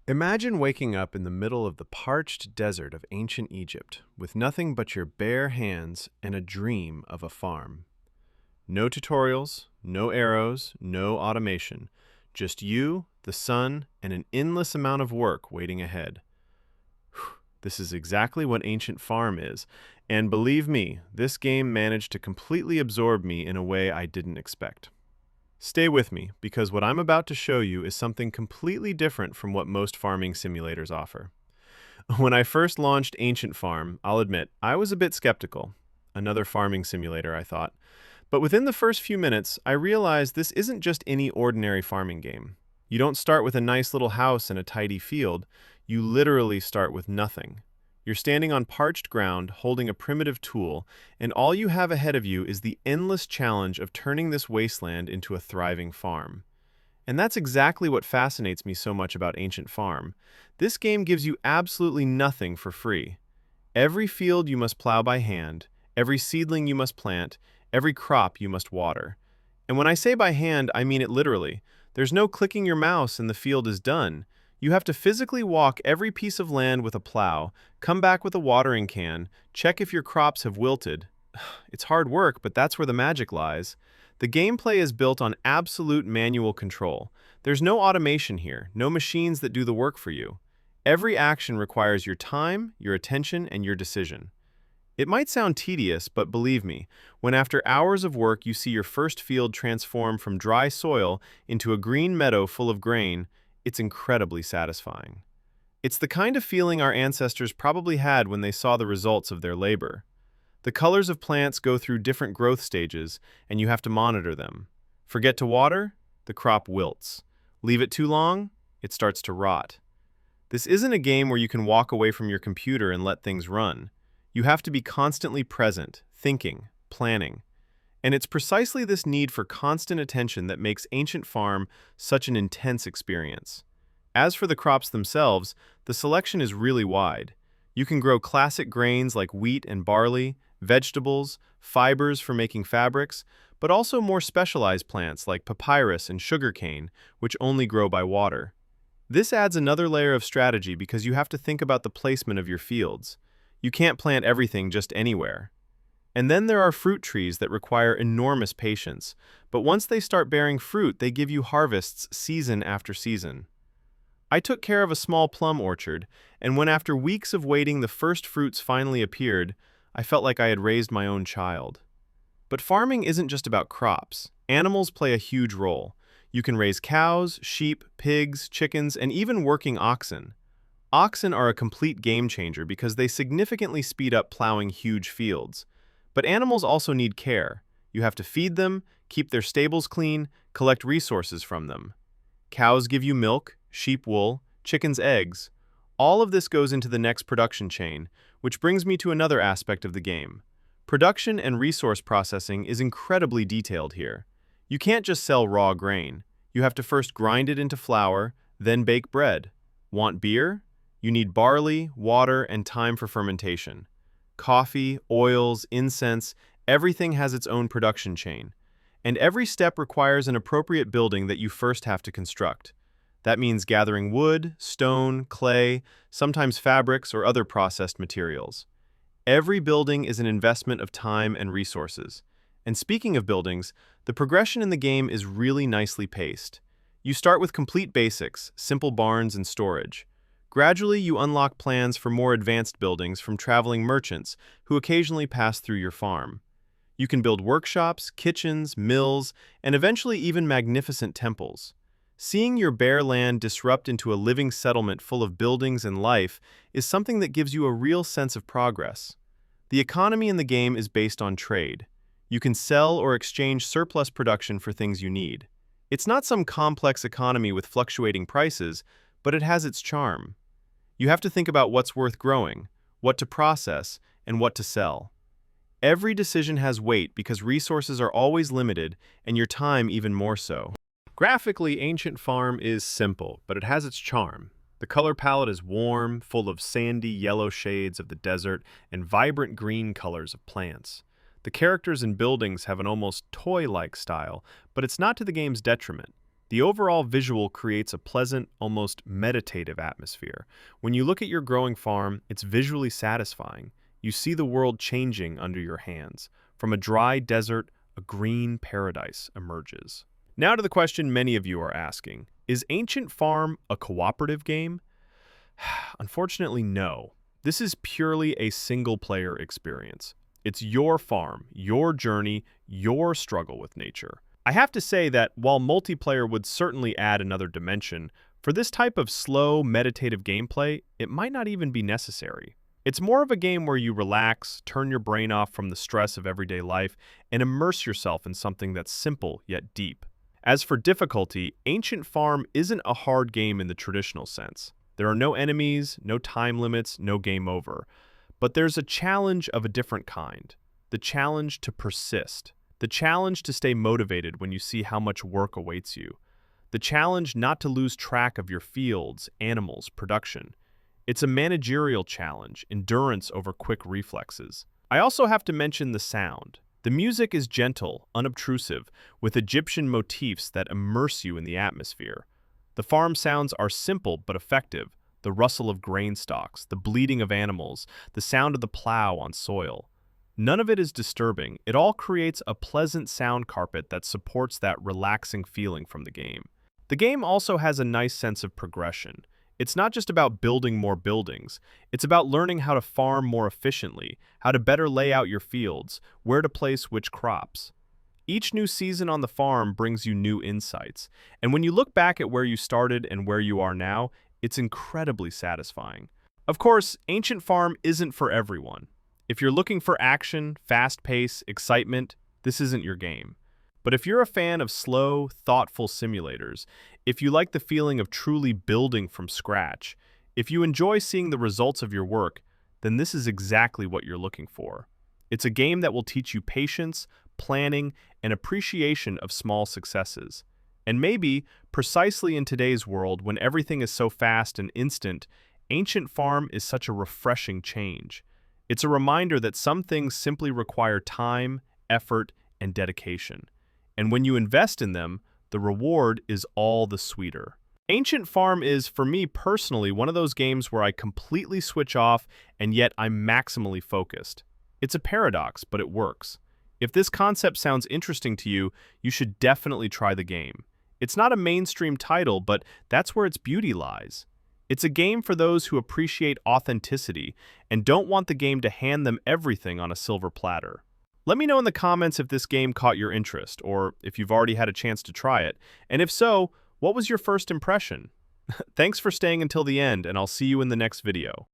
Imagine waking up in the middle of the parched desert of ancient Egypt with nothing but your bare hands and a dream of a farm. No tutorials, no arrows, no automation. Just you, the sun, and an endless amount of work waiting ahead. This is exactly what Ancient Farm is, and believe me, this game managed to completely absorb me in a way I didn't expect. Stay with me, because what I'm about to show you is something completely different from what most farming simulators offer. When I first launched Ancient Farm, I'll admit, I was a bit skeptical. Another farming simulator, I thought. But within the first few minutes, I realized this isn't just any ordinary farming game. You don't start with a nice little house and a tidy field. You literally start with nothing. You're standing on parched ground, holding a primitive tool, and all you have ahead of you is the endless challenge of turning this wasteland into a thriving farm. And that's exactly what fascinates me so much about Ancient Farm. This game gives you absolutely nothing for free. Every field you must plow by hand, every seedling you must plant, every crop you must water. And when I say by hand, I mean it literally. There's no clicking your mouse and the field is done. You have to physically walk every piece of land with a plow, come back with a watering can, check if your crops have wilted. It's hard work, but that's where the magic lies. The gameplay is built on absolute manual control. There's no automation here, no machines that do the work for you. Every action requires your time, your attention, and your decision. It might sound tedious, but believe me, when after hours of work you see your first field transform from dry soil into a green meadow full of grain, it's incredibly satisfying. It's the kind of feeling our ancestors probably had when they saw the results of their labor. The colors of plants go through different growth stages, and you have to monitor them. Forget to water, the crop wilts. Leave it too long, it starts to rot. This isn't a game where you can walk away from your computer and let things run. You have to be constantly present, thinking, planning. And it's precisely this need for constant attention that makes Ancient Farm such an intense experience. As for the crops themselves, the selection is really wide. You can grow classic grains like wheat and barley, vegetables, fibers for making fabrics, but also more specialized plants like papyrus and sugarcane, which only grow by water. This adds another layer of strategy because you have to think about the placement of your fields. You can't plant everything just anywhere. And then there are fruit trees that require enormous patience, but once they start bearing fruit, they give you harvests season after season. I took care of a small plum orchard, and when after weeks of waiting the first fruits finally appeared, I felt like I had raised my own child. But farming isn't just about crops. Animals play a huge role. You can raise cows, sheep, pigs, chickens, and even working oxen. Oxen are a complete game changer because they significantly speed up plowing huge fields. But animals also need care. You have to feed them, keep their stables clean, collect resources from them. Cows give you milk, sheep wool, chickens eggs. All of this goes into the next production chain, which brings me to another aspect of the game. Production and resource processing is incredibly detailed here. You can't just sell raw grain. You have to first grind it into flour, then bake bread. Want beer? You need barley, water, and time for fermentation. Coffee, oils, incense, everything has its own production chain. And every step requires an appropriate building that you first have to construct. That means gathering wood, stone, clay, sometimes fabrics or other processed materials. Every building is an investment of time and resources. And speaking of buildings, the progression in the game is really nicely paced. You start with complete basics, simple barns and storage. Gradually, you unlock plans for more advanced buildings from traveling merchants who occasionally pass through your farm. You can build workshops, kitchens, mills, and eventually even magnificent temples. Seeing your bare land disrupt into a living settlement full of buildings and life is something that gives you a real sense of progress. The economy in the game is based on trade. You can sell or exchange surplus production for things you need. It's not some complex economy with fluctuating prices, but it has its charm. You have to think about what's worth growing, what to process, and what to sell. Every decision has weight because resources are always limited, and your time even more so. Graphically, Ancient Farm is simple, but it has its charm. The color palette is warm, full of sandy yellow shades of the desert and vibrant green colors of plants. The characters and buildings have an almost toy-like style, but it's not to the game's detriment. The overall visual creates a pleasant, almost meditative atmosphere. When you look at your growing farm, it's visually satisfying. You see the world changing under your hands. From a dry desert, a green paradise emerges. Now to the question many of you are asking. Is Ancient Farm a cooperative game? Unfortunately, no. This is purely a single-player experience. It's your farm, your journey, your struggle with nature. I have to say that while multiplayer would certainly add another dimension, for this type of slow, meditative gameplay, it might not even be necessary. It's more of a game where you relax, turn your brain off from the stress of everyday life, and immerse yourself in something that's simple yet deep. As for difficulty, Ancient Farm isn't a hard game in the traditional sense. There are no enemies, no time limits, no game over. But there's a challenge of a different kind. The challenge to persist. The challenge to stay motivated when you see how much work awaits you. The challenge not to lose track of your fields, animals, production. It's a managerial challenge, endurance over quick reflexes. I also have to mention the sound. The music is gentle, unobtrusive, with Egyptian motifs that immerse you in the atmosphere. The farm sounds are simple but effective. The rustle of grain stalks, the bleating of animals, the sound of the plow on soil. None of it is disturbing. It all creates a pleasant sound carpet that supports that relaxing feeling from the game. The game also has a nice sense of progression. It's not just about building more buildings. It's about learning how to farm more efficiently, how to better lay out your fields, where to place which crops. Each new season on the farm brings you new insights. And when you look back at where you started and where you are now, it's incredibly satisfying. Of course, Ancient Farm isn't for everyone. If you're looking for action, fast pace, excitement, this isn't your game. But if you're a fan of slow, thoughtful simulators, if you like the feeling of truly building from scratch, if you enjoy seeing the results of your work, then this is exactly what you're looking for. It's a game that will teach you patience, planning, and appreciation of small successes. And maybe, precisely in today's world, when everything is so fast and instant, Ancient Farm is such a refreshing change. It's a reminder that some things simply require time, effort, and dedication. And when you invest in them, the reward is all the sweeter. Ancient Farm is, for me personally, one of those games where I completely switch off and yet I'm maximally focused. It's a paradox, but it works. If this concept sounds interesting to you, you should definitely try the game. It's not a mainstream title, but that's where its beauty lies. It's a game for those who appreciate authenticity and don't want the game to hand them everything on a silver platter. Let me know in the comments if this game caught your interest, or if you've already had a chance to try it, and if so, what was your first impression? Thanks for staying until the end, and I'll see you in the next video.